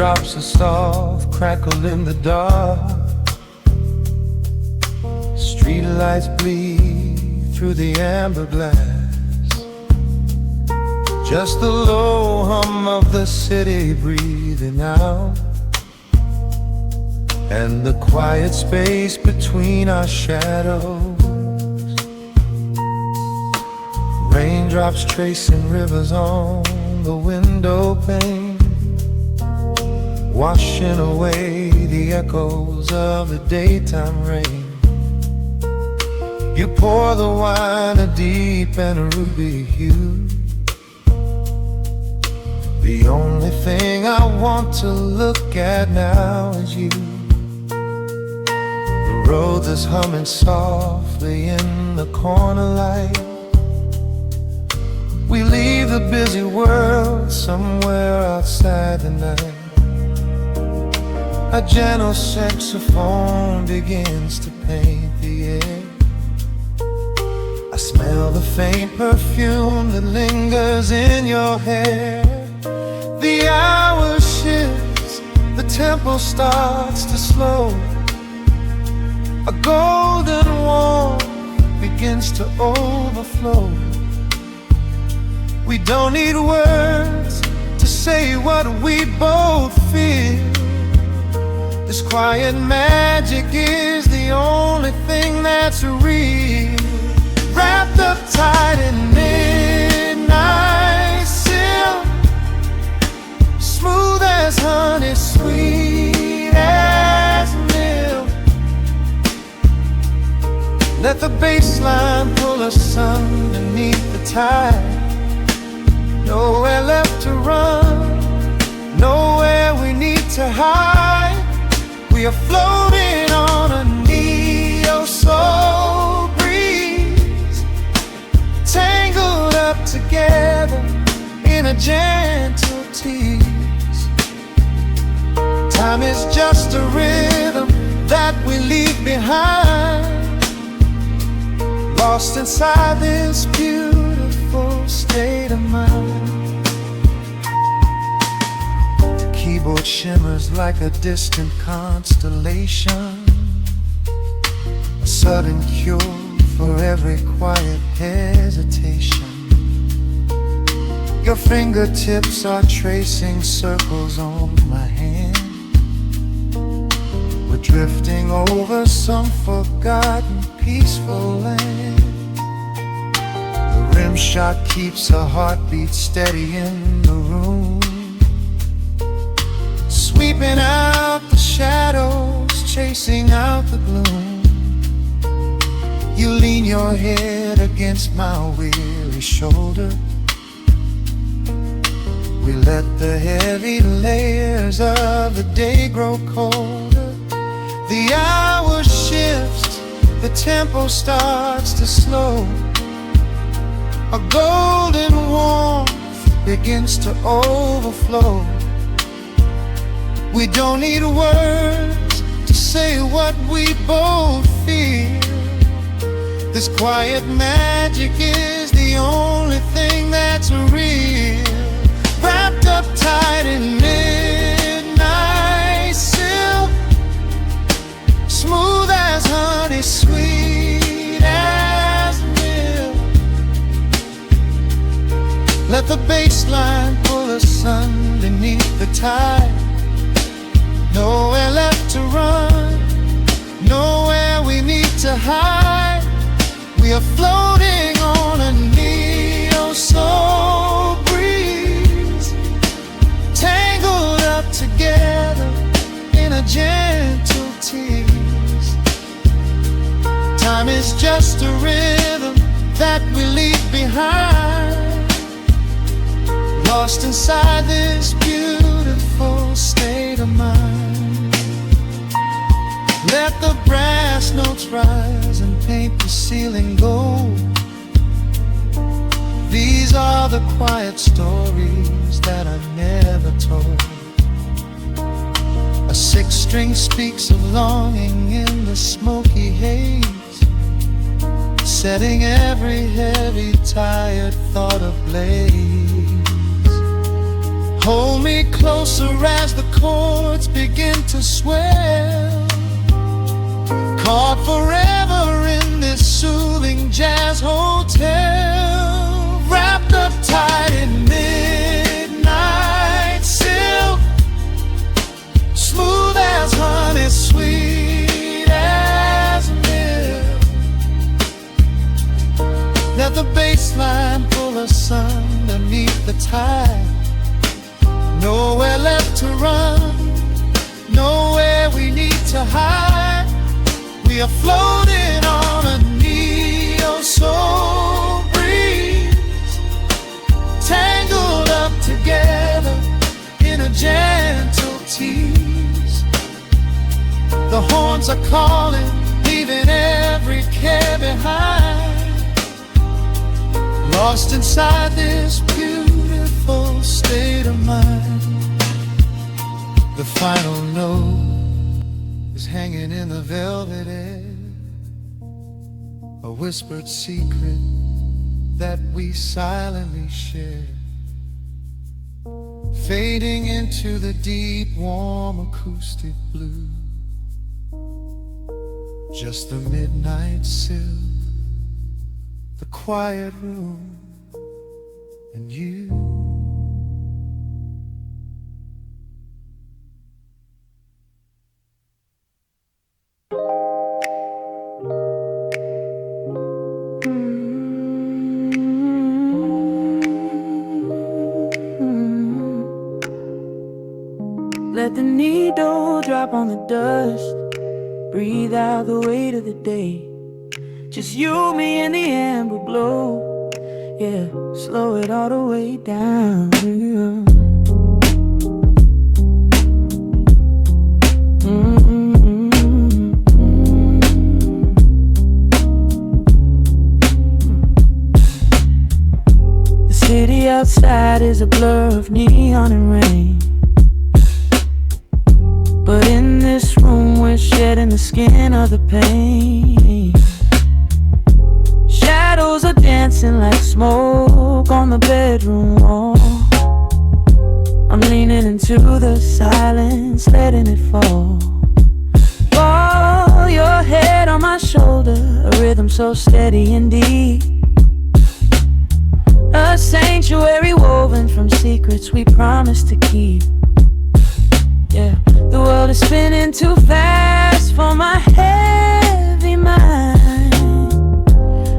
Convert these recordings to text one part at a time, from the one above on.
Raindrops of soft crackle in the dark. Streetlights bleed through the amber glass. Just the low hum of the city breathing out, and the quiet space between our shadows. Raindrops tracing rivers on the window pane, washing away the echoes of the daytime rain. You pour the wine a deep and a ruby hue. The only thing I want to look at now is you. The road is humming softly in the corner light. We leave the busy world somewhere outside the night. A gentle saxophone begins to paint the air. I smell the faint perfume that lingers in your hair. The hour shifts, the tempo starts to slow. A golden warmth begins to overflow. We don't need words to say what we both feel. This quiet magic is the only thing that's real. Wrapped up tight in midnight silk, smooth as honey, sweet as milk. Let the bassline pull us underneath the tide. Nowhere left to run, nowhere we need to hide. We are floating on a neo-soul breeze, tangled up together in a gentle tease. Time is just a rhythm that we leave behind, lost inside this beautiful state of mind. The keyboard shimmers like a distant constellation, a sudden cure for every quiet hesitation. Your fingertips are tracing circles on my hand. We're drifting over some forgotten peaceful land. The rim shot keeps a heartbeat steady in the room, sweeping out the shadows, chasing out the gloom. You lean your head against my weary shoulder. We let the heavy layers of the day grow colder. The hour shifts, the tempo starts to slow. A golden warmth begins to overflow. We don't need words to say what we both feel. This quiet magic is the only thing that's real. Wrapped up tight in midnight silk, smooth as honey, sweet as milk. Let the bassline pull us underneath the tide. Nowhere left to run, nowhere we need to hide. We are floating on a neo-soul breeze, tangled up together in a gentle tease. Time is just a rhythm that we leave behind, lost inside this beautiful state of mind. Let the brass notes rise and paint the ceiling gold. These are the quiet stories that I never told. A sixth string speaks of longing in the smoky haze, setting every heavy, tired thought ablaze. Hold me closer as the chords begin to swell, caught forever in this soothing jazz hotel, wrapped up tight in midnight silk, smooth as honey, sweet as milk. Let the bass line pull us underneath the tide. Nowhere left to run, nowhere we need to hide. We are floating on a neo-soul breeze, tangled up together in a gentle tease. The horns are calling, leaving every care behind, lost inside this beautiful state of mind. The final note is hanging in the velvet air, a whispered secret that we silently share, fading into the deep, warm acoustic blue. Just the midnight silk, the quiet room, and you. Let the needle drop on the dust, breathe out the weight of the day. Just you, me, and the amber glow. Yeah, slow it all the way down. Yeah. The city outside is a blur of neon and rain, but in this room we're shedding the skin of the pain. Shadows are dancing like smoke on the bedroom wall. I'm leaning into the silence, letting it fall. Fall your head on my shoulder, a rhythm so steady and deep, a sanctuary woven from secrets we promised to keep. Yeah, the world is spinning too fast for my heavy mind,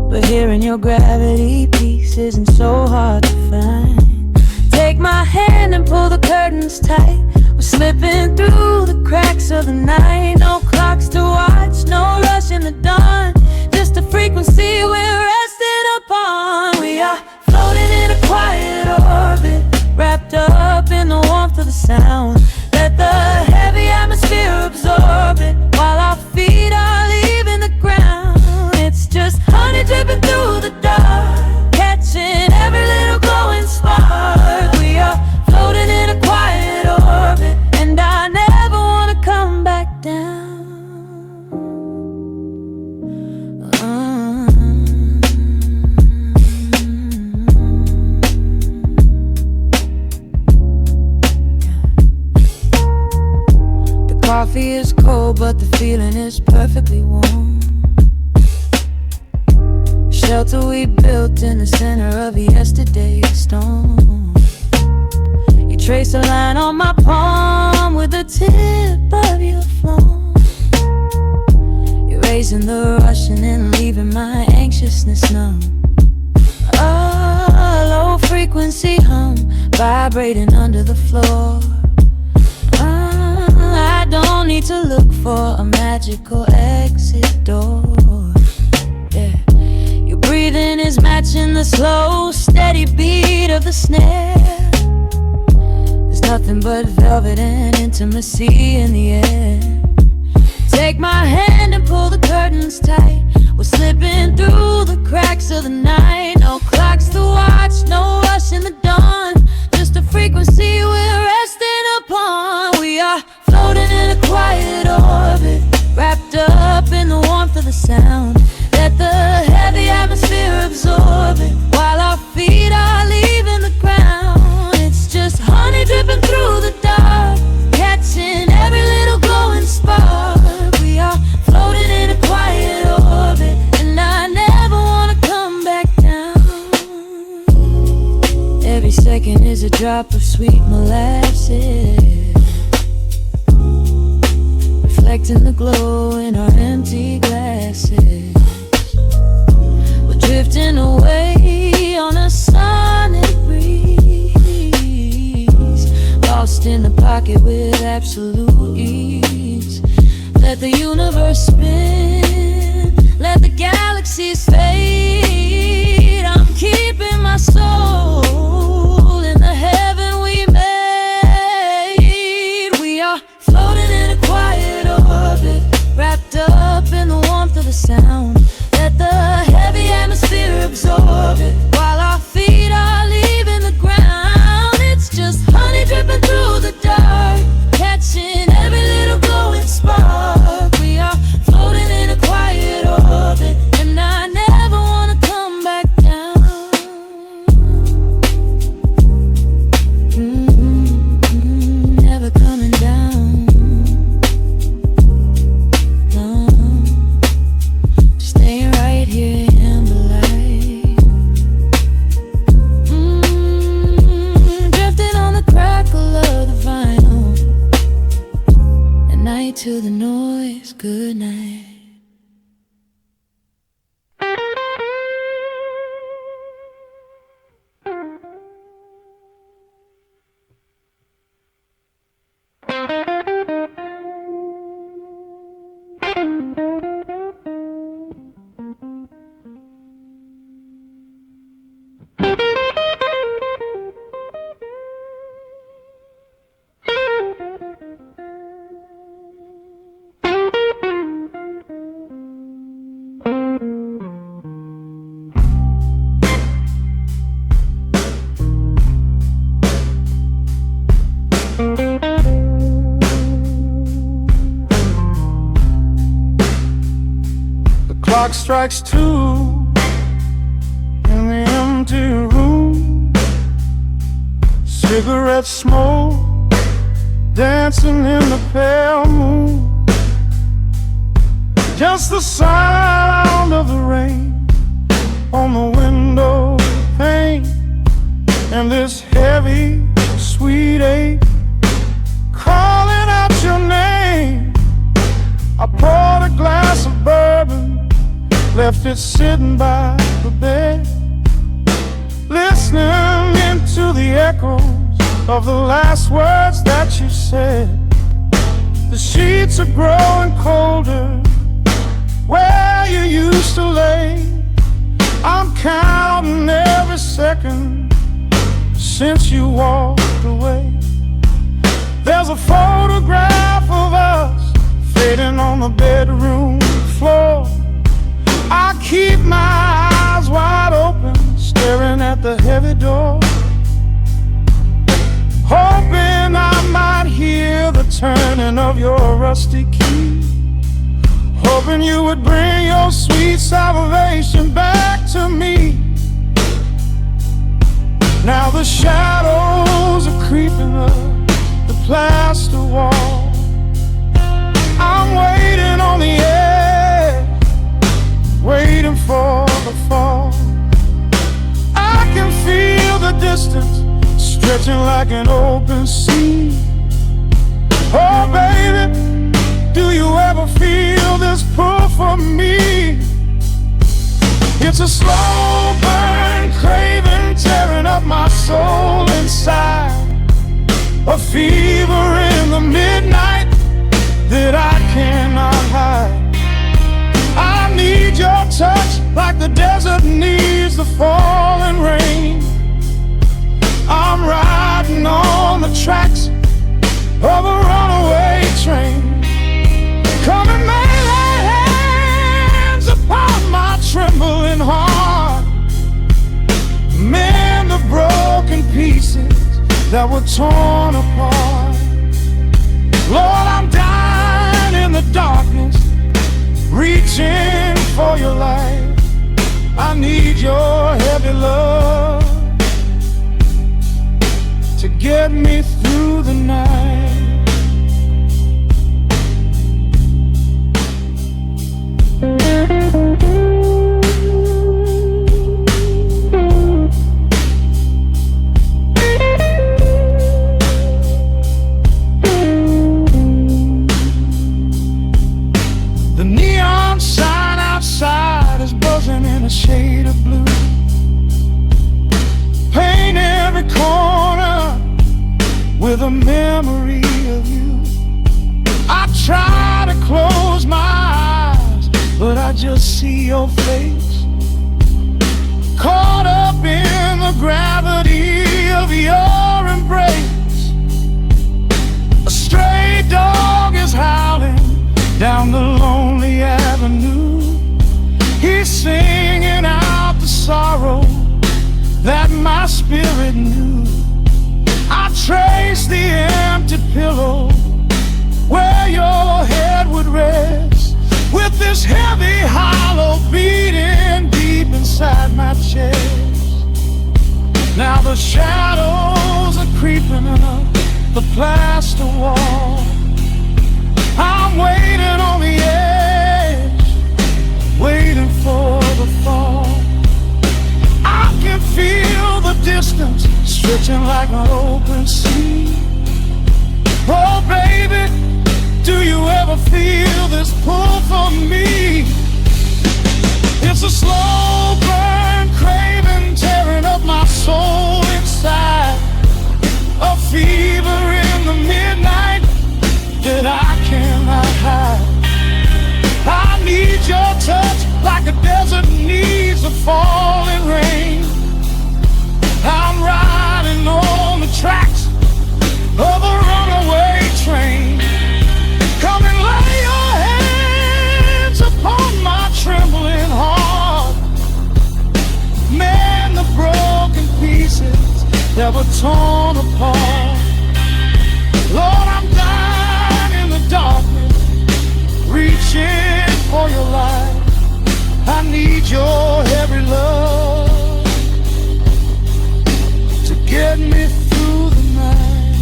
but hearing your gravity piece isn't so hard to find. Take my hand and pull the curtains tight. We're slipping through the cracks of the night. No clocks to watch, no rush in the dawn, just a frequency we're resting upon. We are floating in a quiet orbit, wrapped up in the warmth of the sound. Let the heavy atmosphere absorb it, while our feet are leaving the ground. It's just honey dripping through the dark, catching every little glowing spark. We are floating in a quiet orbit, and I never want to come back down. Coffee is cold, but the feeling is perfectly warm. Shelter we built in the center of yesterday's storm. You trace a line on my palm with the tip of your phone, erasing the rushing and leaving my anxiousness numb. A low frequency hum vibrating under the floor. I don't need to look for a magical exit door. Yeah, your breathing is matching the slow, steady beat of the snare. There's nothing but velvet and intimacy in the air. Take my hand and pull the curtains tight. We're slipping through the cracks of the night. No clocks to watch, no rush in the dawn, just a frequency we're resting upon. We are floating in a quiet orbit, wrapped up in the warmth of the sound. Let the heavy atmosphere absorb it, while our feet are leaving the ground. It's just honey dripping through the dark, catching drop of sweet molasses, reflecting the glow in our empty glasses. We're drifting away on a sonic breeze, lost in the pocket with absolute ease. Let the universe spin, let the galaxies fade. I'm keeping my soul in the heaven we made. We are floating in a quiet orbit, wrapped up in the warmth of the sound. Let the heavy atmosphere absorb it, while our feet are leaving the ground. It's just honey dripping through the dark, catching every little glowing spark. We are floating in a quiet orbit, and I never wanna come back down. Never coming down. No, staying right here in the light. Drifting on the crackle of the vinyl. At night to the noise, good night. Clock strikes 2 in the empty room. Cigarette smoke dancing in the pale moon. Just the sound of the rain on the window pane, and this heavy, sweet ache calling out your name. I poured a glass of bourbon, left it sitting by the bed, listening into the echoes of the last words that you said. The sheets are growing colder where you used to lay. I'm counting every second since you walked away. There's a photograph of us fading on the bedroom floor. I keep my eyes wide open, staring at the heavy door, hoping I might hear the turning of your rusty key, hoping you would bring your sweet salvation back to me. Now the shadows are creeping up the plaster wall. I'm waiting on the edge, waiting for the fall. I can feel the distance stretching like an open sea. Oh baby, do you ever feel this pull for me? It's a slow burn craving tearing up my soul inside, a fever in the midnight that I cannot hide. I need your touch like the desert needs the falling rain. I'm riding on the tracks of a runaway train. Come and lay hands upon my trembling heart, mend the broken pieces that were torn apart. Lord, I'm dying in the darkness, reaching for your light. I need your heavy love to get me through the night. shade of blue. Paint every corner with a memory of you. I try to close my eyes, but I just see your face, caught up in the gravity of your embrace. A stray dog is howling down the lonely avenue. He's singing out the sorrow that my spirit knew. I trace the empty pillow where your head would rest, with this heavy hollow beating deep inside my chest. Now the shadows are creeping up the plaster wall. I'm waiting on the edge, waiting for the fall. I can feel the distance stretching like an open sea. Oh baby, do you ever feel this pull from me? It's a slow burn craving tearing up my soul inside, a fever in the midnight that I cannot hide. I need your touch like a desert needs a falling rain. I'm riding on the tracks of a runaway train. Come and lay your hands upon my trembling heart. Man, the broken pieces that were torn apart. Lord, I'm dying in the darkness, reaching for your light. I need your heavy love to get me through the night.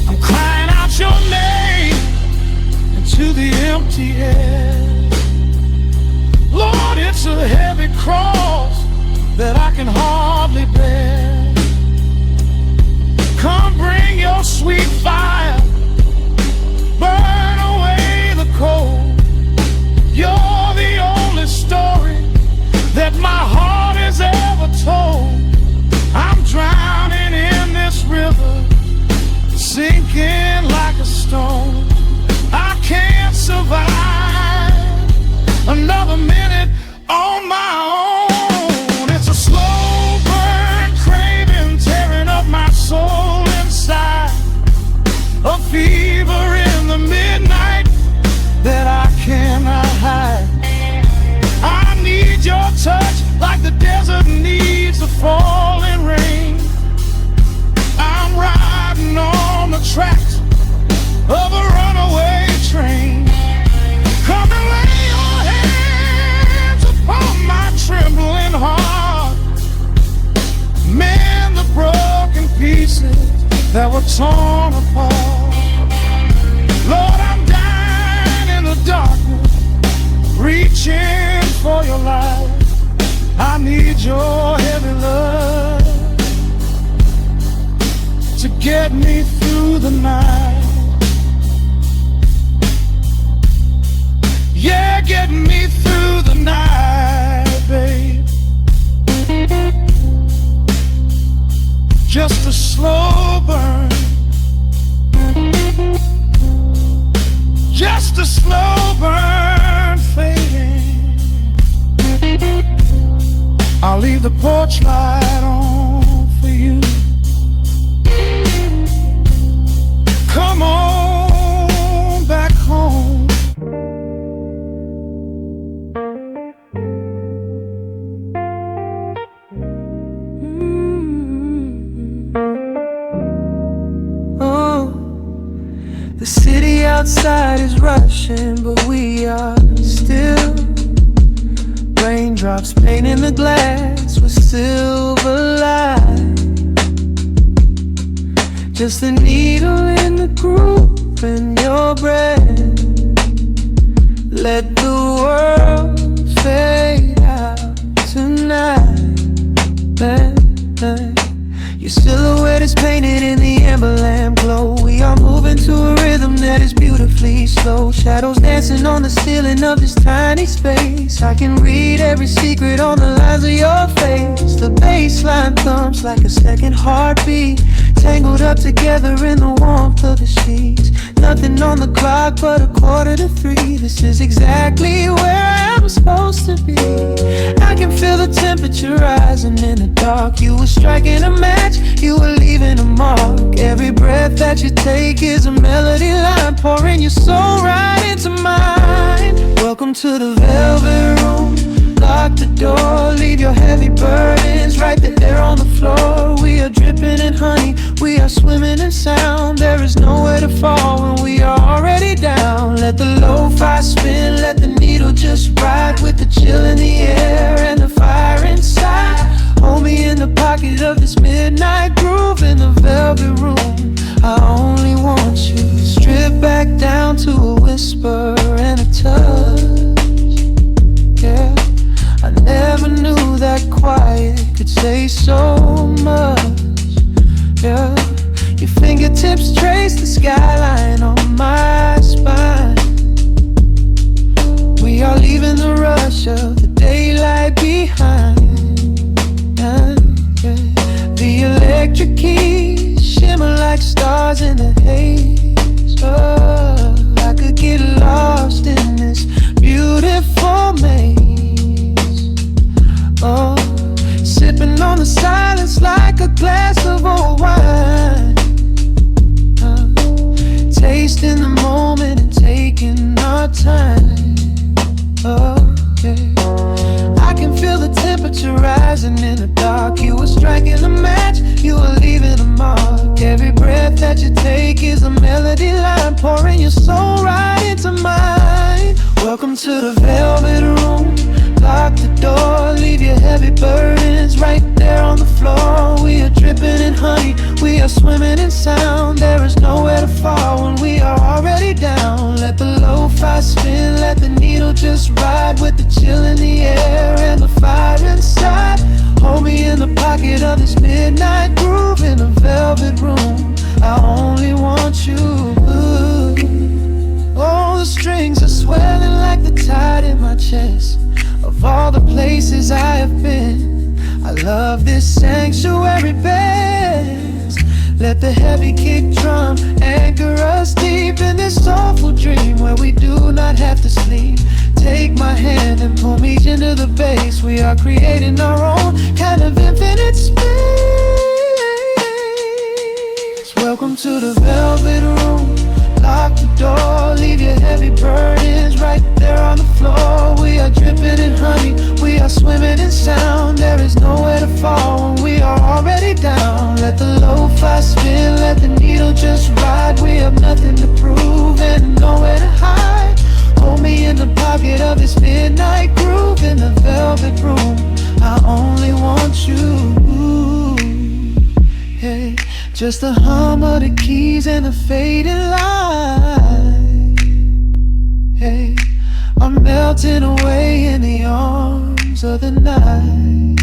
I'm crying out your name into the empty air. Lord, it's a heavy cross that I can hardly bear. Come bring your sweet fire, burn away the cold. You're the only story that my heart has ever told. I'm drowning in this river, sinking like a stone. I can't survive another minute on my own. It's a slow burn craving tearing up my soul inside, a fever in the midnight that I cannot hide. I need your touch like the desert needs the falling rain. I'm riding on the tracks of a runaway train. Come and lay your hands upon my trembling heart. Mend the broken pieces that were torn apart. Lord, I'm dying in the darkness, reaching for your light. I need your heavy love to get me through the night. Yeah, get me through the night, babe. Just a slow burn, just a slow burn fading. I'll leave the porch light on for you. Come on back home. The city outside is rushing, but we are still. Raindrops painting the glass with silver light. Just a needle in the groove in your breath. Let the world fade out tonight. Your silhouette is painted in the amber lamp glow. We are moving to a rhythm that is beautifully slow. flow, shadows dancing on the ceiling of this tiny space. I can read every secret on the lines of your face. The bassline thumps like a second heartbeat, tangled up together in the warmth of the sheets. Nothing on the clock but 2:45. This is exactly where I'm supposed to be. I can feel the temperature rising in the dark. You were striking a match, you were leaving a mark. Every breath that you take is a melody line, pouring your soul right into mine. Welcome to the velvet room. Lock the door, leave your heavy burdens right there on the floor. We are dripping in honey, we are swimming in sound. There is nowhere to fall when we are already down. Let the lo-fi spin, let the needle just ride, with the chill in the air and the fire inside. Hold me in the pocket of this midnight groove in the velvet room. I only want you. Strip back down to a whisper and a touch. Yeah, I never knew that quiet could say so much. Yeah, your fingertips trace the skyline on my spine. We are leaving the rush of the daylight behind. Yeah. The electric keys shimmer like stars in the haze. Oh, I could get lost in this beautiful maze. Oh, sipping on the silence like a glass of old wine. Tasting the moment and taking our time. Oh, yeah. I can feel the temperature rising in the dark. You were striking a match, you were leaving a mark. Every breath that you take is a melody line, pouring your soul right into mine. Welcome to the velvet room. Lock the door, leave your heavy burdens right there on the floor. We are dripping in honey, we are swimming in sound. There is nowhere to fall when we are already down. Let the lo-fi spin, let the needle just ride, with the chill in the air and the fire inside. Hold me in the pocket of this midnight groove in the velvet room. I only want you. Oh, the strings are swelling like the tide in my chest. Of all the places I have been, I love this sanctuary best. Let the heavy kick drum anchor us deep in this soulful dream where we do not have to sleep. Take my hand and pull me into the bass. We are creating our own kind of infinite space. Welcome to the velvet room. Lock the door, leave your heavy burdens right there on the floor. We are dripping in honey, we are swimming in sound. There is nowhere to fall when we are already down. Let the lo-fi spin, let the needle just ride. We have nothing to prove and nowhere to hide. Hold me in the pocket of this midnight groove in the velvet room. I only want you. Hey, just the hum of the keys and the fading light. Hey, I'm melting away in the arms of the night.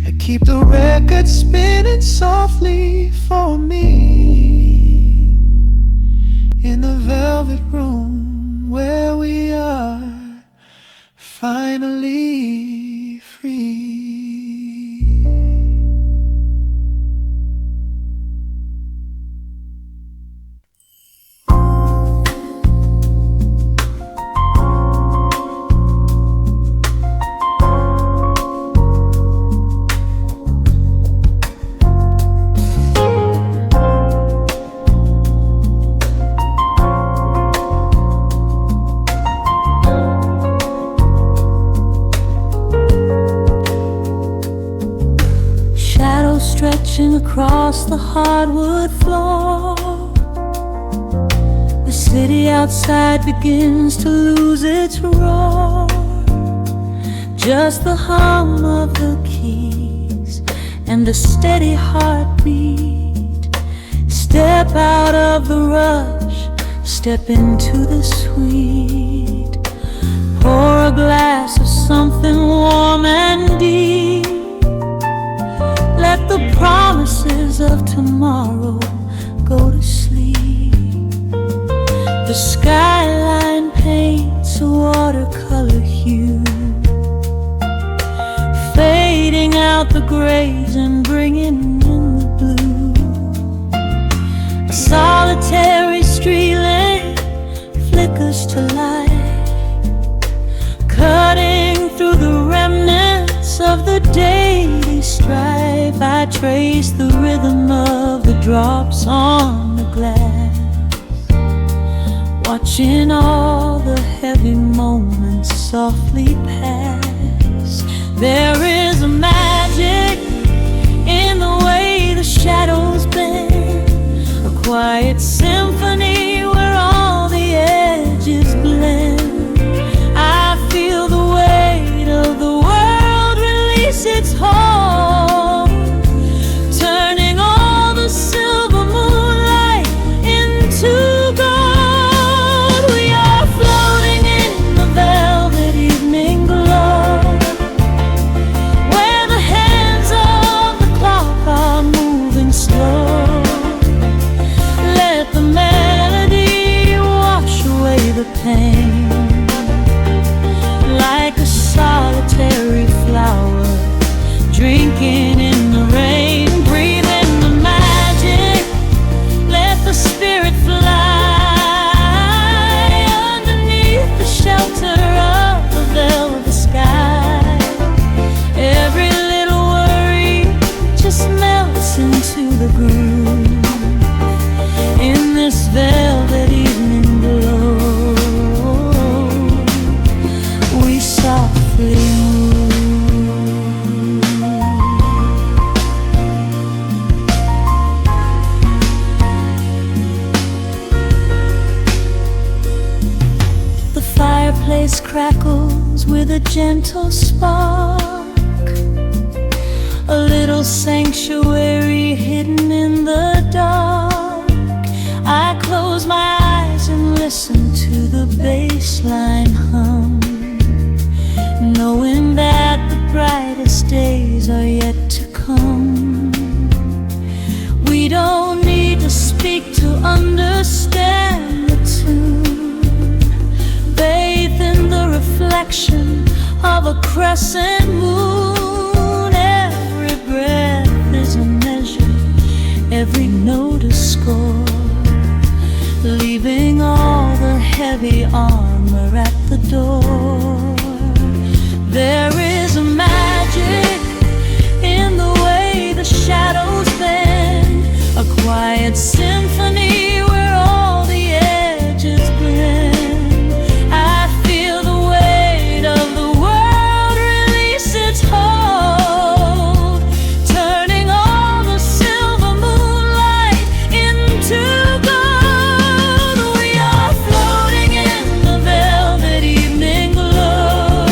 I keep the record spinning softly for me in the velvet room where we are finally free. Stretching across the hardwood floor, the city outside begins to lose its roar. Just the hum of the keys and a steady heartbeat. Step out of the rush, step into the sweet. Pour a glass of something warm and deep. Let the promises of tomorrow go to sleep. The The skyline paints a watercolor hue, fading out the grays and bringing in the blue. A solitary street lamp flickers to light, cutting through the remnants of the daily strife. I trace the rhythm of the drops on the glass, watching all the heavy moments softly pass. There is a magic in the way the shadows bend, a quiet symphony where all the edges blend. I feel the weight of the world release its hold, turning all the silver moonlight into gold. We are floating in the velvet evening glow, where the hands of the clock are moving slow. Let the melody wash away the pain, like a solitary flower drinking in the rain. Breathe in the magic, let the spirit fly underneath the shelter of the velvet sky. Every little worry just melts into the groove in this velvet evening glow. We softly move. The fireplace crackles with a gentle spark, a little sanctuary hidden in the dark. I close my eyes and listen to the bassline hum, knowing that the brightest days are yet to come. We don't need to speak to understand the tune, bathed in the reflection of a crescent moon. Every breath is a measure, every note a score, leaving all the heavy armor at the door. There is a magic in the way the shadows bend, a quiet symphony where all the edges blend. I feel the weight of the world release its hold, turning all the silver moonlight into gold. We are floating in the velvet evening glow,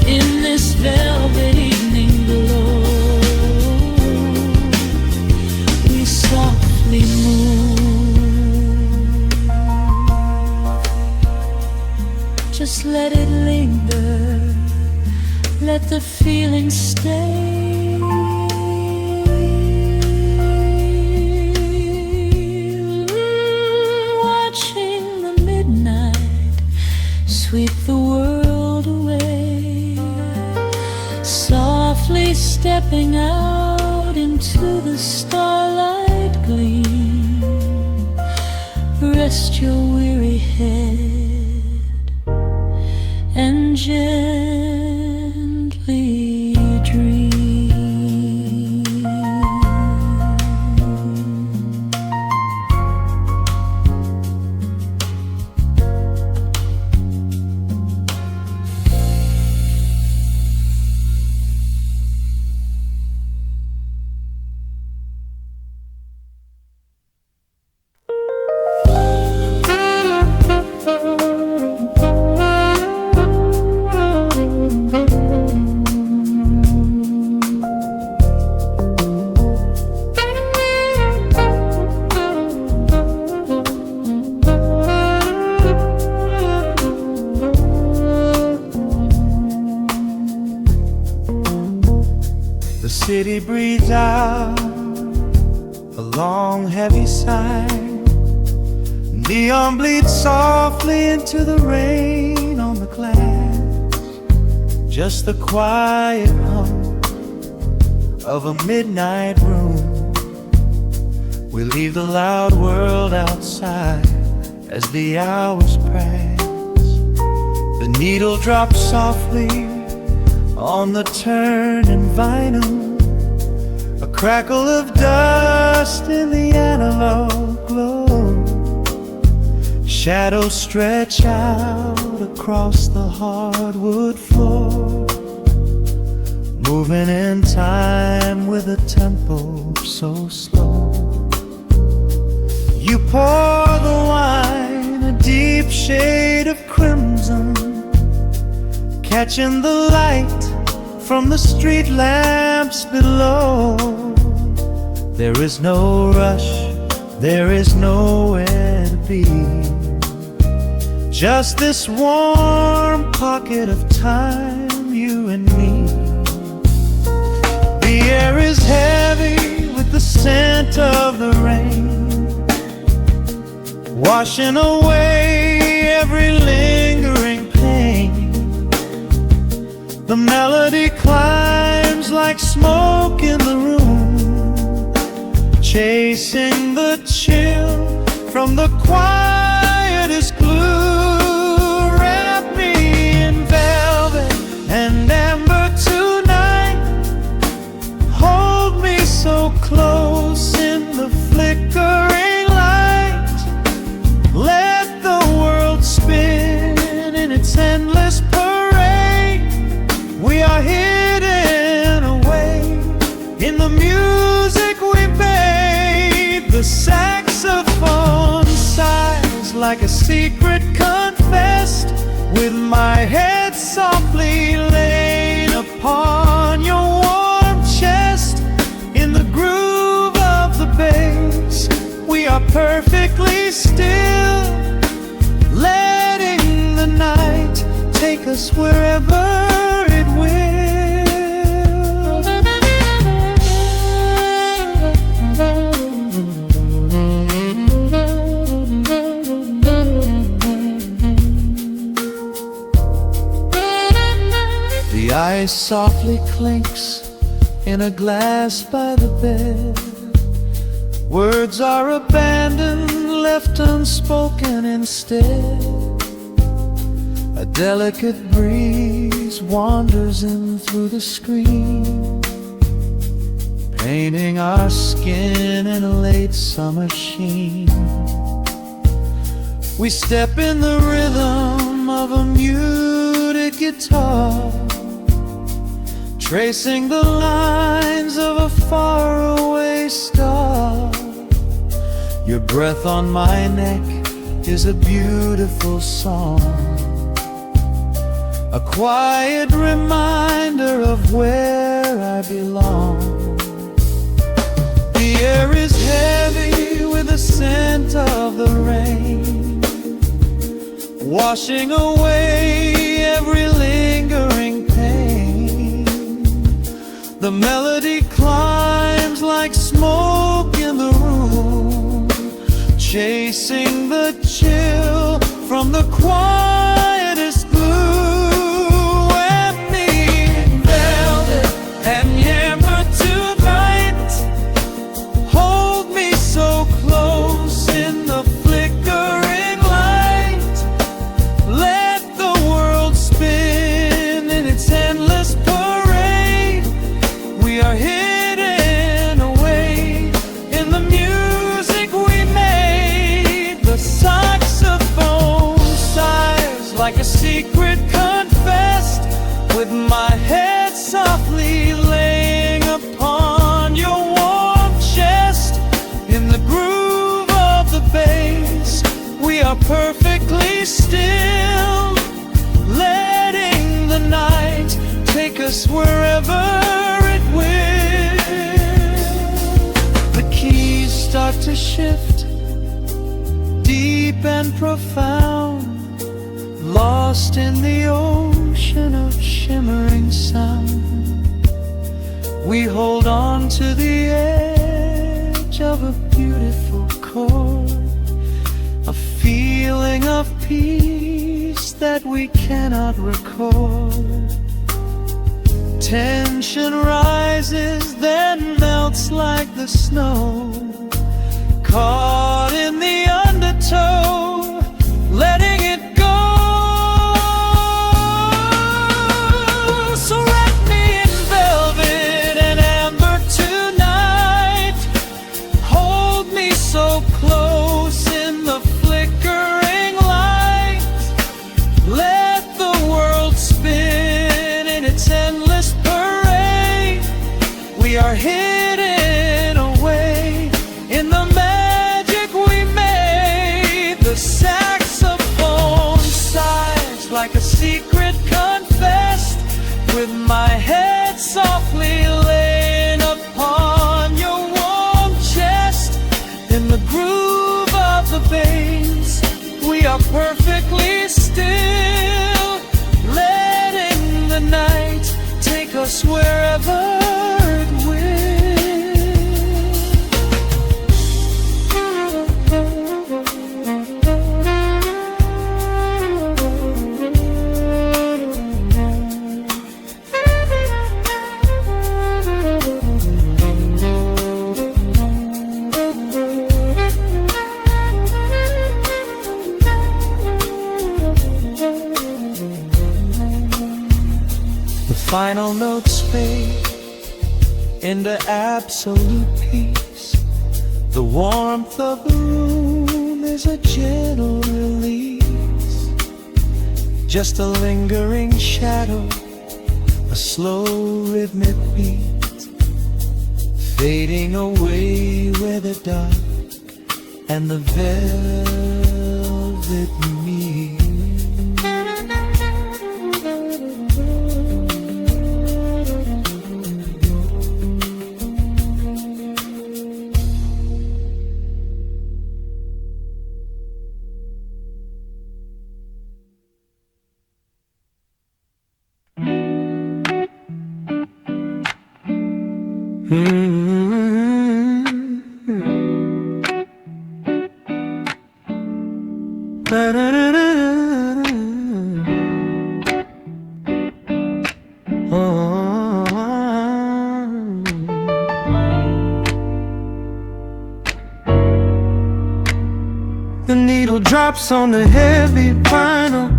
in this velvet evening glow. We softly move. Just let it linger, let the feeling stay. Watching the midnight sweep the world away, softly stepping out into the starlight gleam. Rest your weary head and gently dream. The city breathes out a long heavy sigh. Neon bleeds softly into the rain on the glass. Just the quiet hum of a midnight room. We leave the loud world outside as the hours pass. The needle drops softly on the turning vinyl. A crackle of dust in the analog glow. Shadows stretch out across the hardwood floor, moving in time with a tempo so slow. You pour the wine, a deep shade of crimson, catching the light from the street lamps below. There is no rush, there is nowhere to be. Just this warm pocket of time, you and me. The air is heavy with the scent of the rain, washing away every lingering pain. The melody climbs like smoke in the room, chasing the chill from the quietest glue. Wrap me in velvet and amber tonight. Hold me so close in the flickering light. Let the world spin in its endless parade. We are hidden away in the music we made. The saxophone sighs like a secret confessed, with my head softly laid upon your warm chest. In the groove of the bass, we are perfectly still, letting the night take us wherever it will. The ice softly clinks in a glass by the bed. Words are abandoned, left unspoken instead. A delicate breeze wanders in through the screen, painting our skin in a late summer sheen. We step in the rhythm of a muted guitar, tracing the lines of a faraway star. Your breath on my neck is a beautiful song, a quiet reminder of where I belong. The air is heavy with the scent of the rain, washing away every lingering pain. The melody climbs like smoke in the room, chasing the chill from the quietest blue. And me, velvet and amber tonight, hold me so close in the flickering light. Let the world spin in its endless parade. We are hidden away in the music we made. The saxophone sighs like a secret confessed, with my head softly laying upon your warm chest. In the groove of the bass, we are perfectly still, letting the night take us wherever it will. The keys start to shift, deep and profound, lost in the ocean of shimmering sound. We hold on to the edge of a beautiful chord, a feeling of peace that we cannot record. Tension rises, then melts like the snow, caught in the undertow, letting it go. So wrap me in velvet and amber tonight, hold me so close in the flickering light. Let the world spin in its endless parade. We are hidden away in the magic we made. The saxophone sighs like a secret confessed, with my head softly laying upon your warm chest. In the groove of the bass, we are perfectly still, letting the night take us wherever it will. The final notes fade into absolute peace. The warmth of the room is a gentle release, just a lingering shadow, a slow rhythmic beat, fading away where the dark and the velvet meet. The needle drops on the heavy vinyl,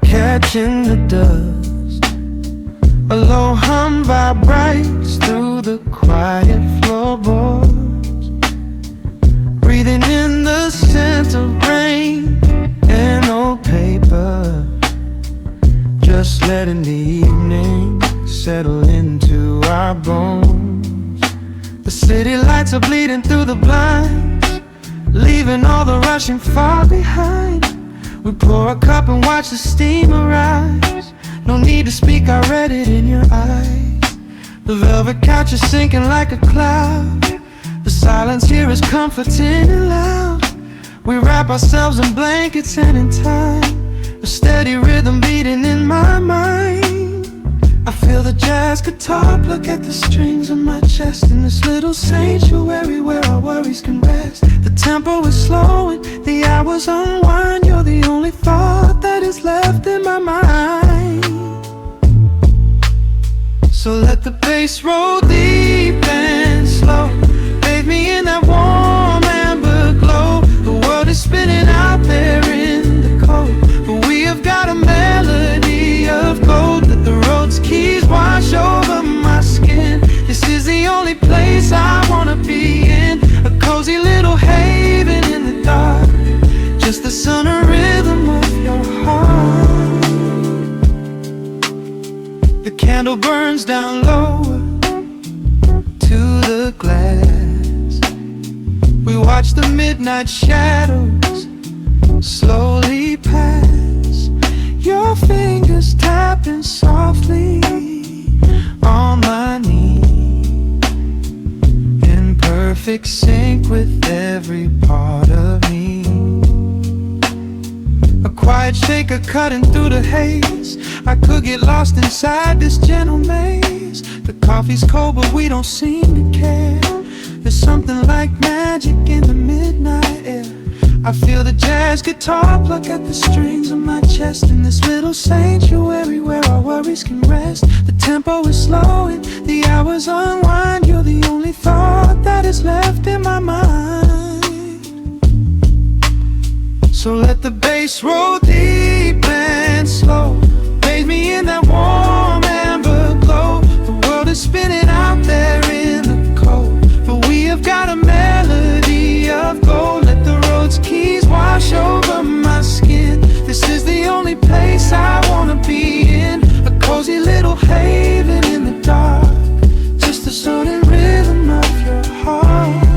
catching the dust. A low hum vibrates through the quiet floorboards, breathing in the scent of rain and old paper, just letting the evening settle into our bones. The city lights are bleeding through the blinds, leaving all the rushing far behind. We pour a cup and watch the steam arise. No need to speak, I read it in your eyes. The velvet couch is sinking like a cloud. The silence here is comforting and loud. We wrap ourselves in blankets and in time, a steady rhythm beating in my mind. I feel the jazz guitar pluck at the strings of my chest, in this little sanctuary where our worries can rest. The tempo is slowing, the hours unwind. You're the only thought that is left in my mind. So let the bass roll deep and slow, bathe me in that warm amber glow. The world is spinning out there in the cold, but we have got a melody of gold. Let the road's keys wash over my skin. This is the only place I wanna be in, a cozy little haven in the dark, just the sun and rhythm of your heart. The candle burns down lower to the glass. We watch the midnight shadows slowly pass. Your fingers tapping softly on my knee, in perfect sync with every part of me. A quiet shaker cutting through the haze. I could get lost inside this gentle maze. The coffee's cold but we don't seem to care. There's something like magic in the midnight air. I feel the jazz guitar pluck at the strings of my chest, in this little sanctuary where our worries can rest. The tempo is slowing, the hours unwind. You're the only thought that is left in my mind. So let the bass roll deep and slow, bathe me in that warm amber glow. The world is spinning out there in the cold, but we have got a melody of gold. Let the road's keys wash over my skin. This is the only place I wanna be in, a cozy little haven in the dark, just the sound and rhythm of your heart.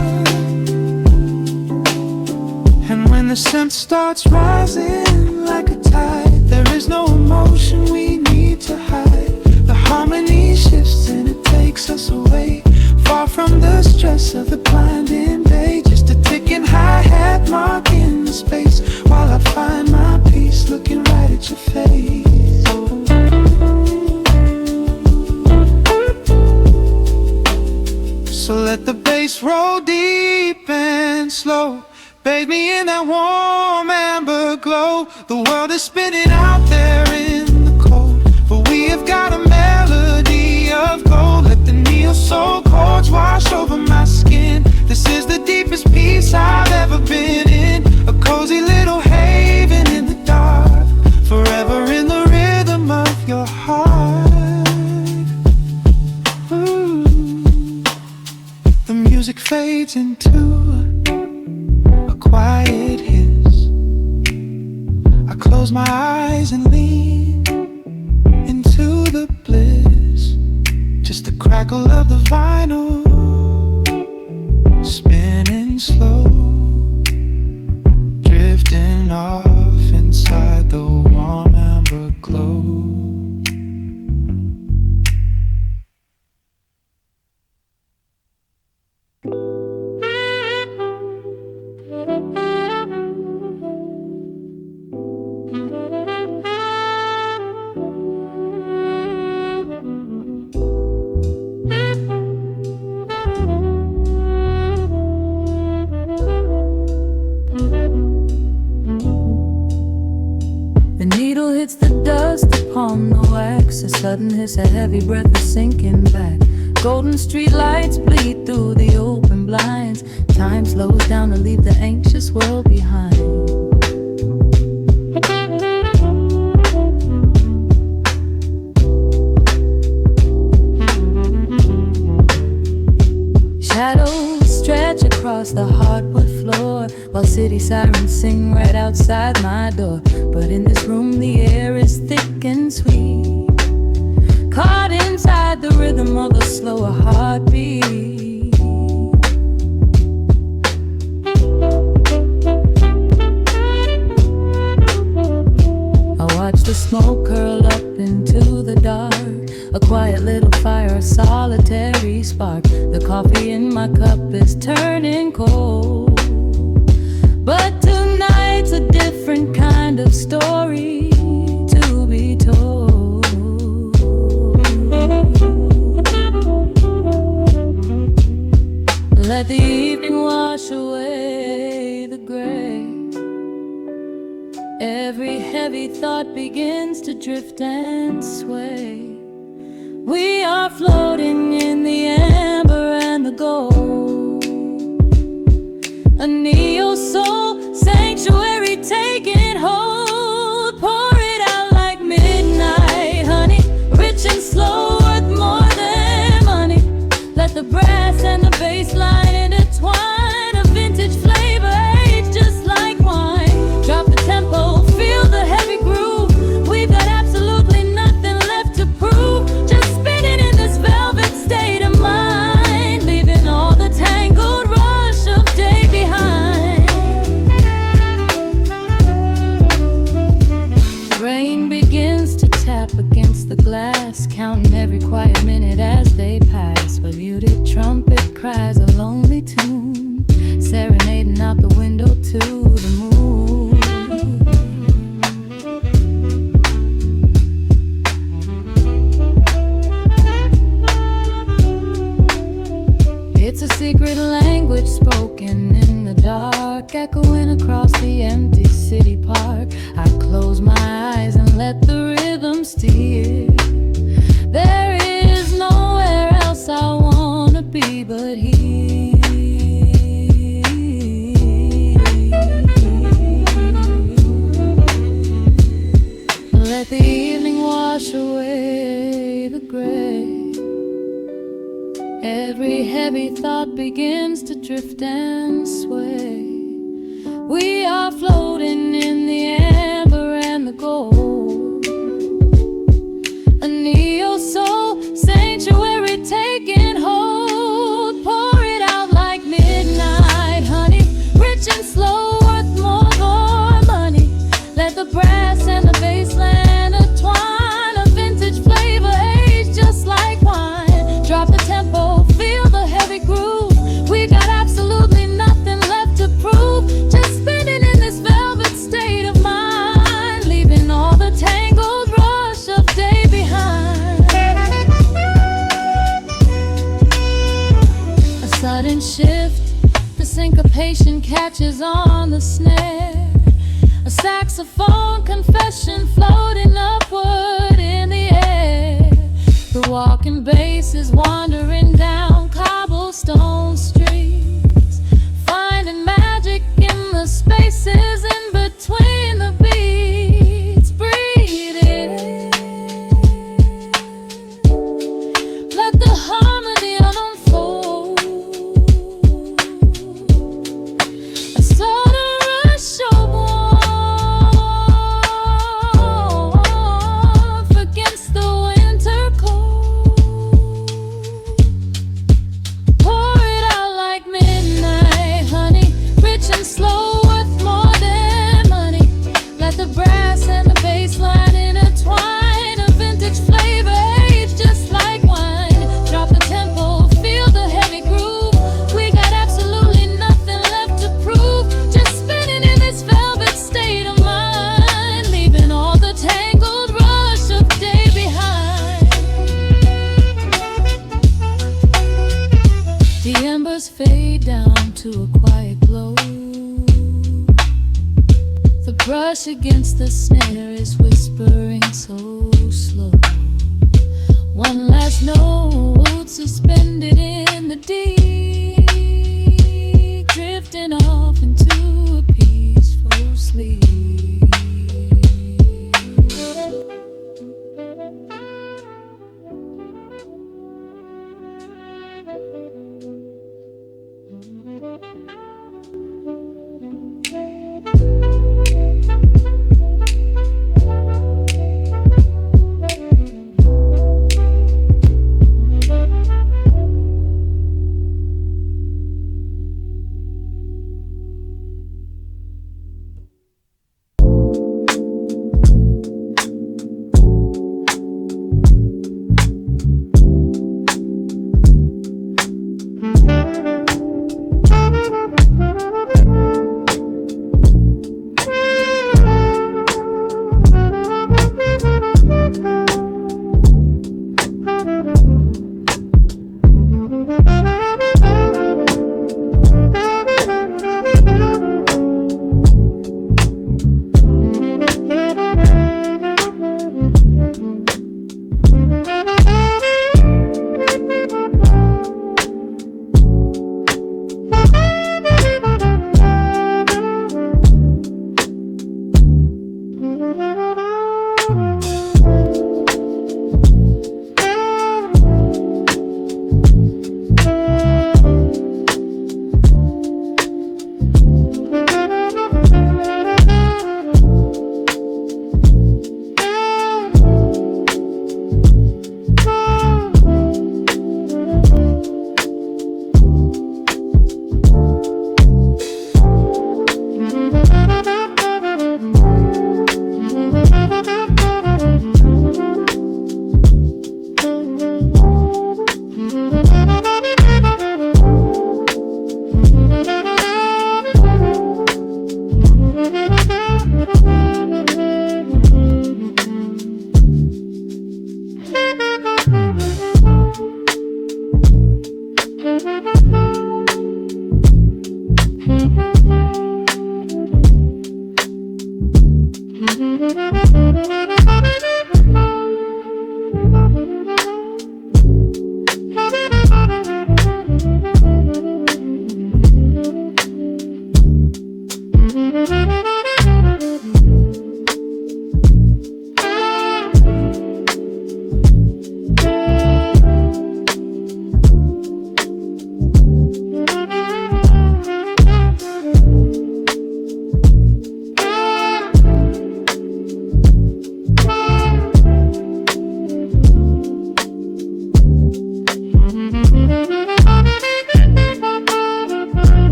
And when the scent starts rising like a tide, there is no emotion we need to hide. The harmony shifts and it takes us away, far from the stress of the blinding day. Just a ticking hi-hat marking the space, while I find my peace looking right at your face. So let the bass roll deep and slow, bathe me in that warm amber glow. The world is spinning out there in the cold, but we have got a melody of gold. Let the neo soul chords wash over my skin. This is the deepest peace I've ever been in, a cozy little haven in the dark, forever in the rhythm of your heart. Ooh. The music fades into a quiet hiss. I close my eyes and lean into the bliss, just the crackle of the vinyl spinning slow, drifting off inside the warm amber glow. The needle hits the dust upon the wax. A sudden hiss, a heavy breath is sinking back. Golden street lights bleed through the open blinds. Time slows down to leave the anxious world behind. Shadows stretch across the hardwood floor, while city sirens sing right outside my door. But in this room the air is thick and sweet, caught inside the rhythm of a slower heartbeat. I watch the smoke curl up into the A quiet little fire, a solitary spark. The coffee in my cup is turning cold. But tonight's a different kind of story to be told. Let the evening wash away the gray. Every heavy thought begins to drift and sway. We are floating in the amber and the gold. A neo-soul sanctuary taking hold. Pour it out like midnight honey, rich and slow, worth more than money. Let the brass and the bass line intertwine. A vintage flavor aged just like wine. Drop the tempo, feel the heavy groove. We've got absolutely nothing left to prove. Just spinning in this velvet state of mind, leaving all the tangled rush of day behind. Rain begins to tap against the glass, counting every quiet minute as they pass. A muted trumpet cries a lonely tune, serenading out the window to the moon. It's a secret language spoken in the dark, echoing across the empty city park. I close my eyes and let the rhythm steer. There is nowhere else I wanna be but here. Let the evening wash away the gray. Every heavy thought begins to drift and sway. We are floating in the amber and the gold. A neo-soul sanctuary taking hold. Pour it out like midnight honey, rich and slow, worth more money. Let the brass and the bass line intertwine. A vintage flavor aged just like wine. Drop the tempo, feel the heavy groove. We got absolutely nothing left to prove. Just spinning in this velvet state of mind, leaving all the tangled rush of day behind. A sudden shift, the syncopation catches on the snare. A saxophone confession floating upward in the air. The walking bass is wandering down cobblestone streets, finding magic in the spaces in between the beats. Breathe it in, let the harmony unfold. A sudden rush of warmth against the winter cold. Pour it out like midnight honey, rich and slow, worth more than money. Let the brass and the bass line intertwine. A vintage flavor aged just like wine. Drop the tempo, feel the heavy groove. We got absolutely nothing left to prove. Just spinning in this velvet state of mind, leaving all the tangled rush of day behind. The embers fade down to a quiet glow. The brush against the snare is whispering so slow. One last note suspended in the deep, drifting off into a peaceful sleep.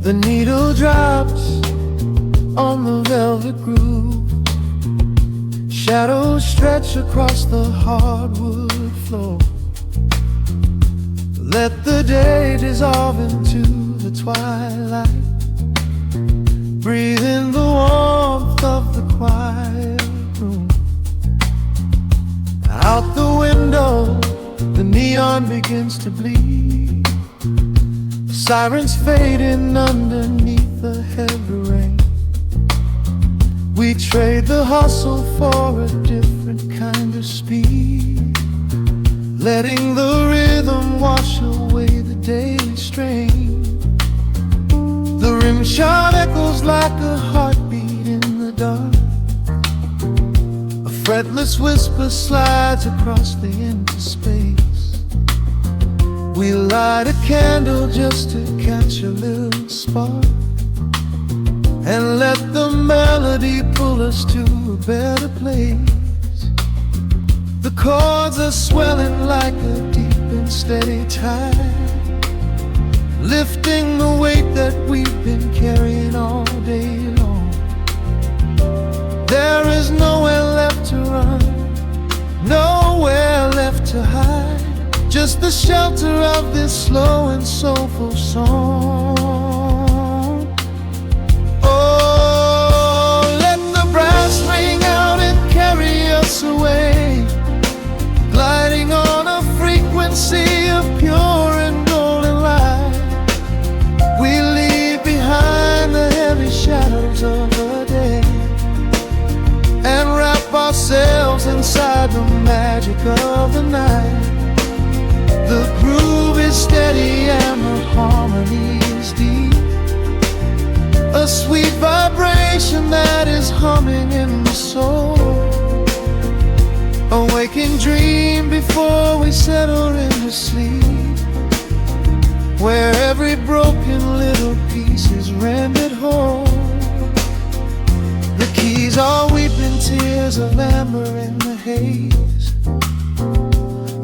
The needle drops on the velvet groove. Shadows stretch across the hardwood floor. Let the day dissolve into the twilight. Breathe in the warmth of the quiet room. Out the window, the neon begins to bleed. Sirens fading underneath the heavy rain. We trade the hustle for a different kind of speed, letting the rhythm wash away the daily strain. The rim shot echoes like a heartbeat in the dark. A fretless whisper slides across the empty space. We light a candle just to catch a little spark, and let the melody pull us to a better place. The chords are swelling like a deep and steady tide, lifting the weight that we've been carrying all day long. There is nowhere left to run, nowhere left to hide, just the shelter of this slow and soulful song. Oh, let the brass ring out and carry us away, gliding on a frequency of pure and golden light. We leave behind the heavy shadows of the day and wrap ourselves inside the magic of the night. The groove is steady and the harmony vibration that is humming in the soul. A waking dream before we settle into sleep, where every broken little piece is rendered whole. The keys are weeping tears of amber in the haze,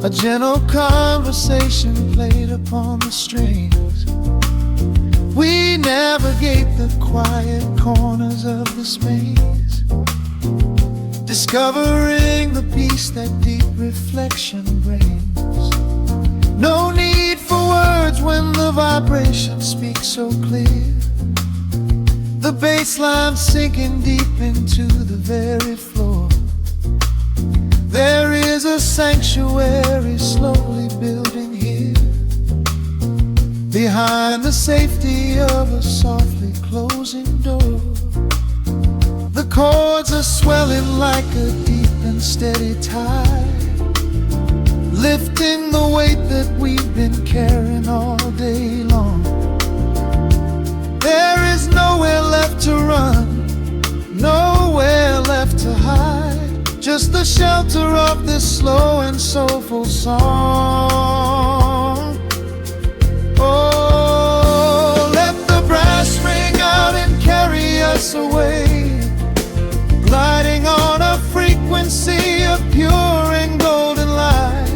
a gentle conversation played upon the strings. We navigate the quiet corners of this maze, discovering the peace that deep reflection brings. No need for words when the vibration speaks so clear, the bass line sinking deep into the very floor. There is a sanctuary slowly building here, behind the safety of a softly closing door. The chords are swelling like a deep and steady tide, lifting the weight that we've been carrying all day long. There is nowhere left to run, nowhere left to hide, just the shelter of this slow and soulful song. Oh, let the brass ring out and carry us away, gliding on a frequency of pure and golden light.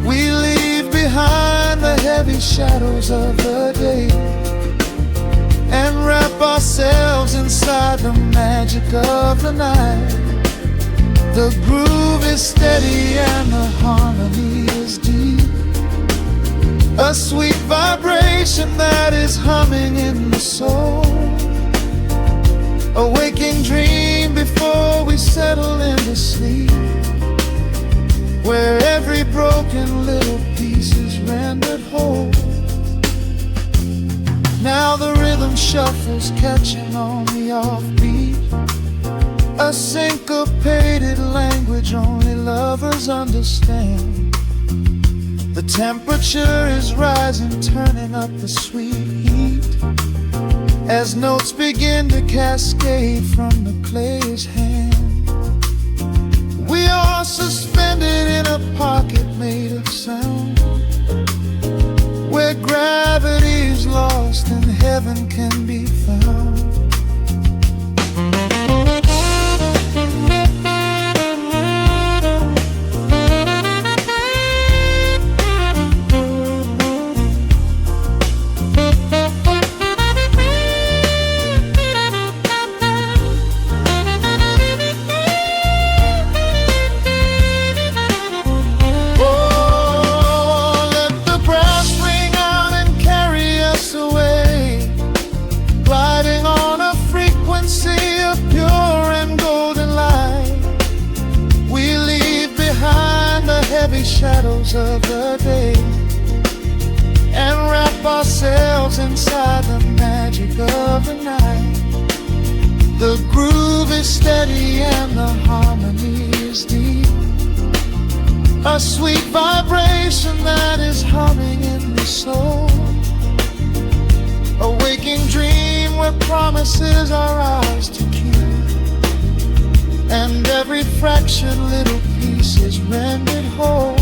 We leave behind the heavy shadows of the day and wrap ourselves inside the magic of the night. The groove is steady and the harmony is deep, a sweet vibration that is humming in the soul. A waking dream before we settle into sleep, where every broken little piece is rendered whole. Now the rhythm shuffles, catching on the offbeat, a syncopated language only lovers understand. The temperature is rising, turning up the sweet heat, as notes begin to cascade from the clay's hand. We are suspended in a pocket made of sound, where gravity is lost and heaven can be found. Shadows of the day and wrap ourselves inside the magic of the night. The groove is steady and the harmony is deep, a sweet vibration that is humming in the soul. A waking dream where promises are ours to keep, and every fractured little piece is rendered whole.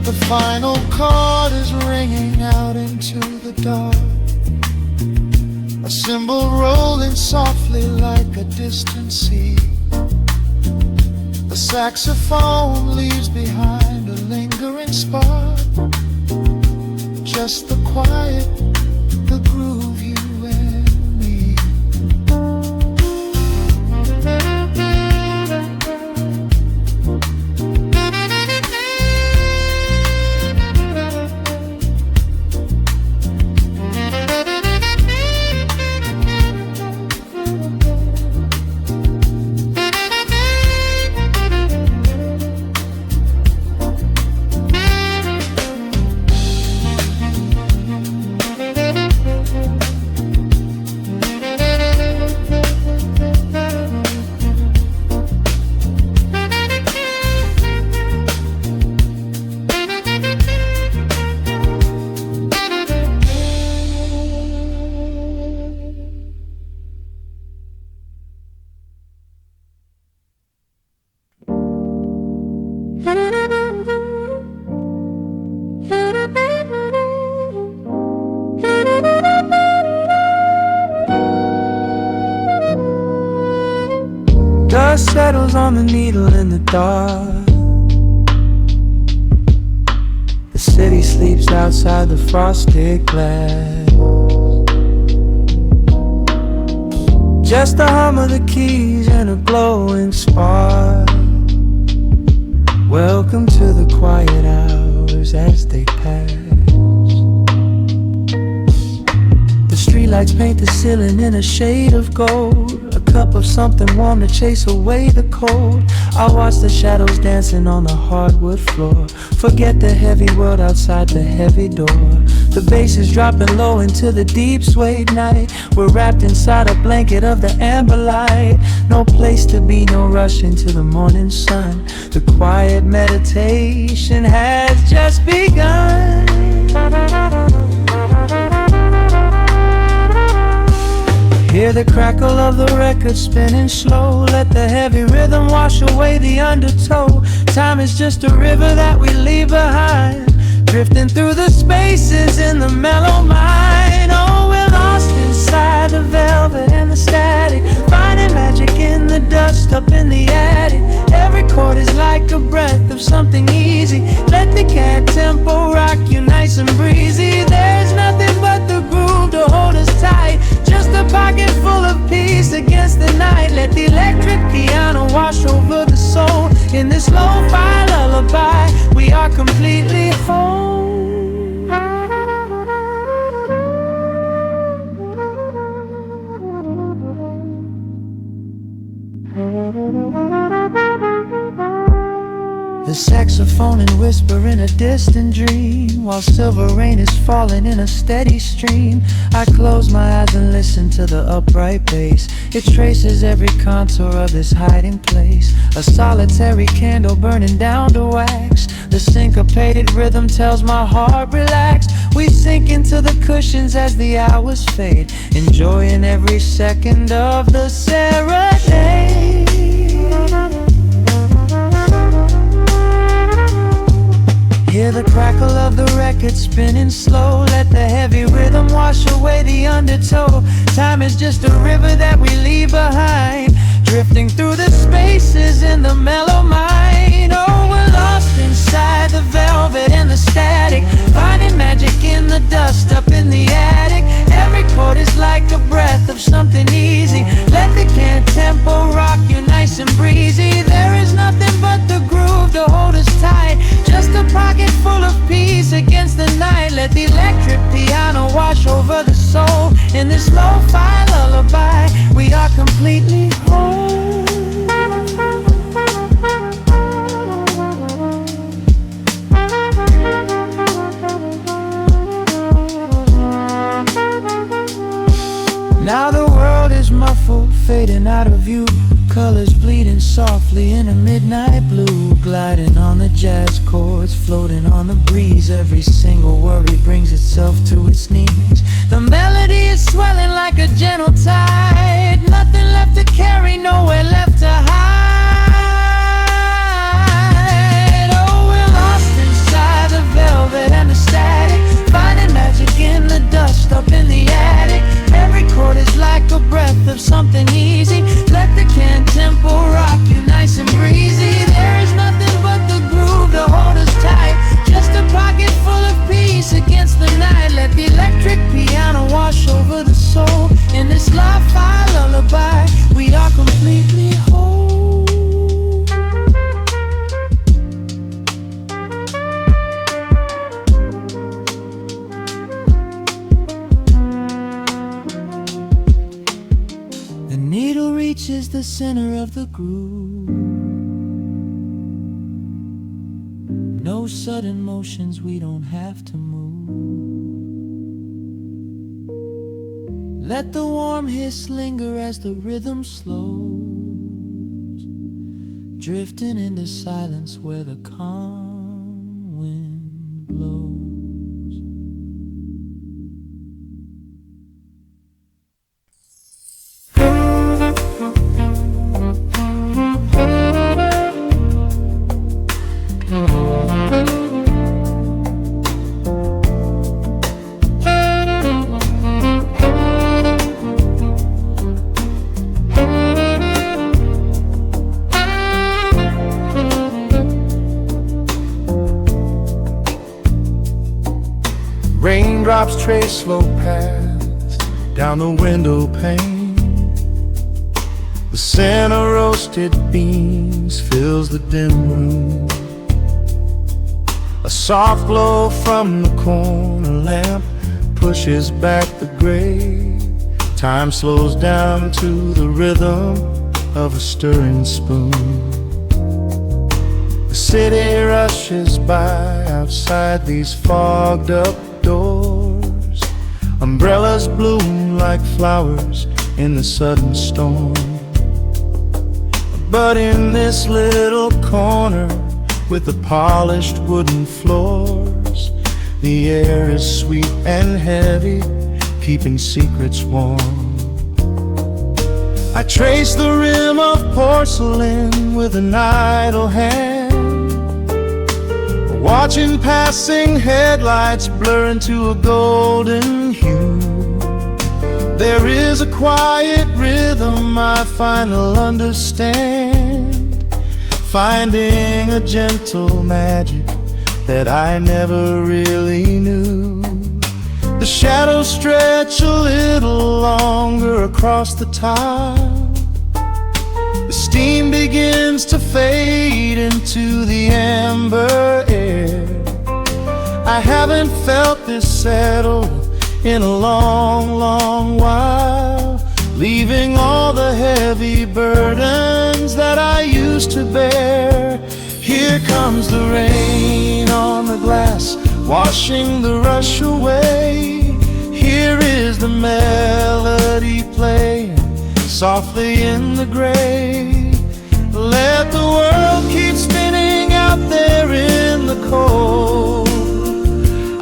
The final chord is ringing out into the dark, a cymbal rolling softly like a distant sea. The saxophone leaves behind a lingering spark, just the quiet, the groove, you and me. settles on the needle in the dark. The city sleeps outside the frosted glass. Just the hum of the keys and a glowing spark. Welcome to the quiet hours as they pass. The streetlights paint the ceiling in a shade of gold. A cup of something warm to chase away the cold. I watch the shadows dancing on the hardwood floor. Forget the heavy world outside the heavy door. The bass is dropping low into the deep suede night. We're wrapped inside a blanket of the amber light. No place to be, no rush into the morning sun. The quiet meditation has just begun. Hear the crackle of the record spinning slow. Let the heavy rhythm wash away the undertow. Time is just a river that we leave behind, drifting through the spaces in the mellow mind. Oh, we're lost inside the velvet and the static, finding magic in the dust up in the attic. Every chord is like a breath of something easy. Let the cat tempo rock you nice and breezy. There's nothing but the groove to hold us tight, just a pocket full of peace against the night. Let the electric piano wash over the soul. In this lo-fi lullaby, we are completely whole. The saxophone and whisper in a distant dream, while silver rain is falling in a steady stream. I close my eyes and listen to the upright bass. It traces every contour of this hiding place. A solitary candle burning down to wax. The syncopated rhythm tells my heart relax. We sink into the cushions as the hours fade, enjoying every second of the serenade. Hear the crackle of the record spinning slow. Let the heavy rhythm wash away the undertow. Time is just a river that we leave behind, drifting through the spaces in the mellow mind. Oh, we're lost inside the velvet and the static, finding magic in the dust up in the attic. Every chord is like a breath of something easy. Let the can tempo rock you nice and breezy. There is nothing but the groove to hold us tight, just a pocket full of peace against the night. Let the electric piano wash over the soul. In this lo-fi lullaby, we are completely whole. Now the world is muffled, fading out of view. Colors bleeding softly in a midnight blue, gliding on the jazz chords, floating on the breeze. Every single worry brings itself to its knees. The melody is swelling like a gentle tide. Nothing left to carry, nowhere left to hide. Oh, we're lost inside the velvet and the static, finding magic in the dust up in the attic. Every chord is like a breath of something easy. Let the can tempo rock you nice and breezy. There is nothing but the groove to hold us tight, just a pocket full of peace against the night. Let the electric piano wash over the soul. In this lo-fi lullaby, we are completely whole. The needle reaches the center of the groove. No sudden motions, we don't have to move. Let the warm hiss linger as the rhythm slows, drifting into silence where the calm wind blows. Raindrops trace slow paths down the window pane. The scent of roasted beans fills the dim room. A soft glow from the corner lamp pushes back the gray. Time slows down to the rhythm of a stirring spoon. The city rushes by outside these fogged up doors. Umbrellas bloom like flowers in the sudden storm. But in this little corner with the polished wooden floors, the air is sweet and heavy, keeping secrets warm. I trace the rim of porcelain with an idle hand, watching passing headlights blur into a golden hue. There is a quiet rhythm I finally understand, finding a gentle magic that I never really knew. The shadows stretch a little longer across the tile. The steam begins to fade into the amber air. I haven't felt this settled in a long, long while, leaving all the heavy burdens that I used to bear. Here comes the rain on the glass, washing the rush away. Here is the melody playing softly in the gray. Let the world keep spinning out there in the cold.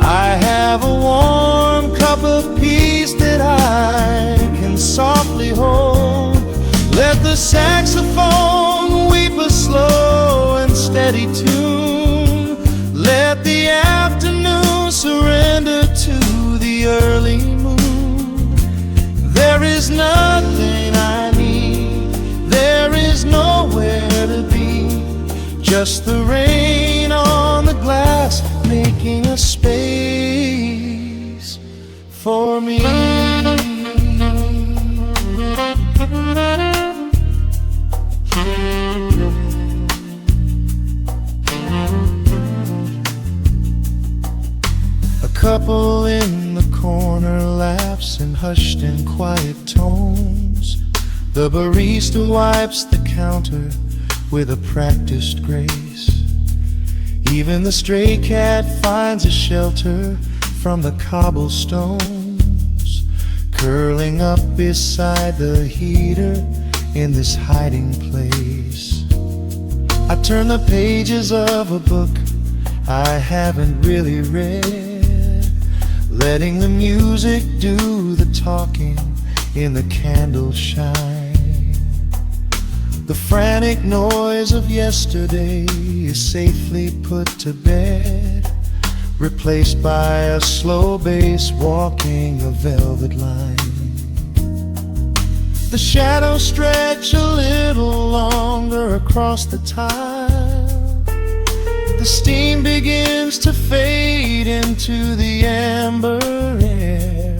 I have a warm cup of peace that I can softly hold. Let the saxophone weep a slow and steady tune. Let the afternoon surrender to the early moon. There is nothing I need, there is nowhere to be, just the rain on the glass making a space for me. A couple in the corner laughs in hushed and quiet tones. The barista wipes the counter with a practiced grace. Even the stray cat finds a shelter from the cobblestones, curling up beside the heater in this hiding place. I turn the pages of a book I haven't really read, letting the music do the talking in the candle shine. The frantic noise of yesterday is safely put to bed, replaced by a slow bass walking a velvet line. The shadows stretch a little longer across the tile. The steam begins to fade into the amber air.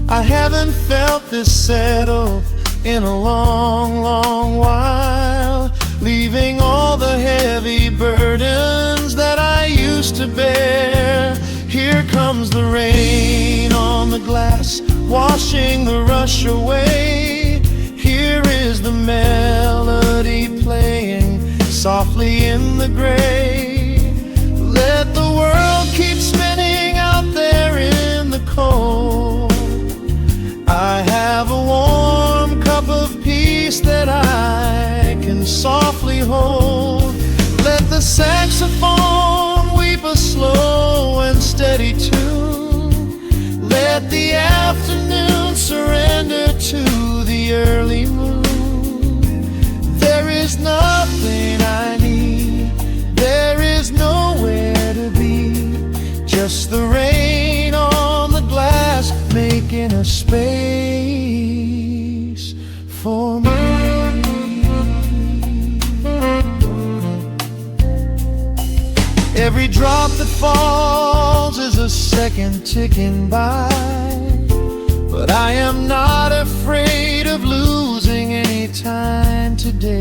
I haven't felt this settle in a long, long while, leaving all the heavy burdens that I used to bear. Here comes the rain on the glass, washing the rush away. Here is the melody playing softly in the gray. Let the world keep spinning out there in the cold. I have a warm cup of peace that I can softly hold. Let the saxophone weep a slow and steady tune. Let the afternoon surrender to the early moon. There is nothing I need, there is nowhere to be, just the rain on the glass making a space for me. Every drop that falls is a second ticking by, but I am not afraid of losing any time today.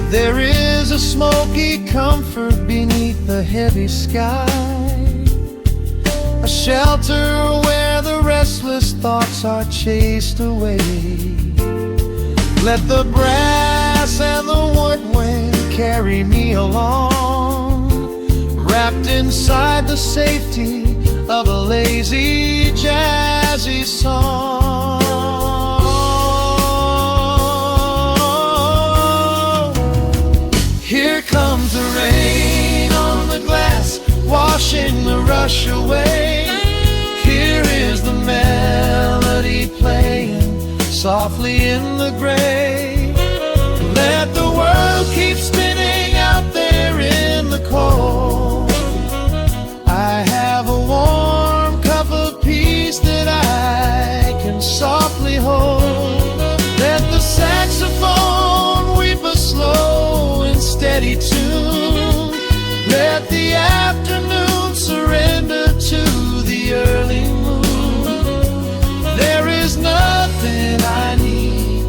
There is a smoky comfort beneath the heavy sky, a shelter where the restless thoughts are chased away. Let the brass and the woodwind carry me along, wrapped inside the safety of a lazy, jazzy song. Here comes the rain on the glass, washing the rush away. Here is the melody playing softly in the gray. Let the world keep spinning out there in the cold. I have a warm cup of peace that I can softly hold. Let the saxophone weep a slow and steady tune. Let the afternoon surrender to the early moon. There is nothing I need,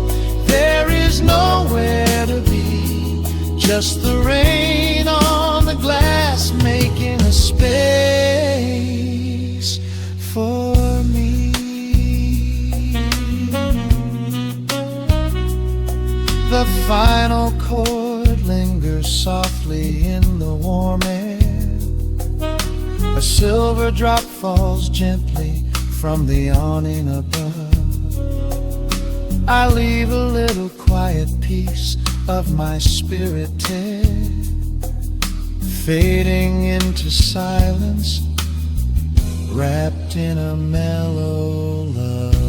there is nowhere to be, just the rain on the glass making a space for me. The final chord lingers softly in the warm air. A silver drop falls gently from the awning above. I leave a little quiet piece of my spirit tear, fading into silence, wrapped in a mellow love.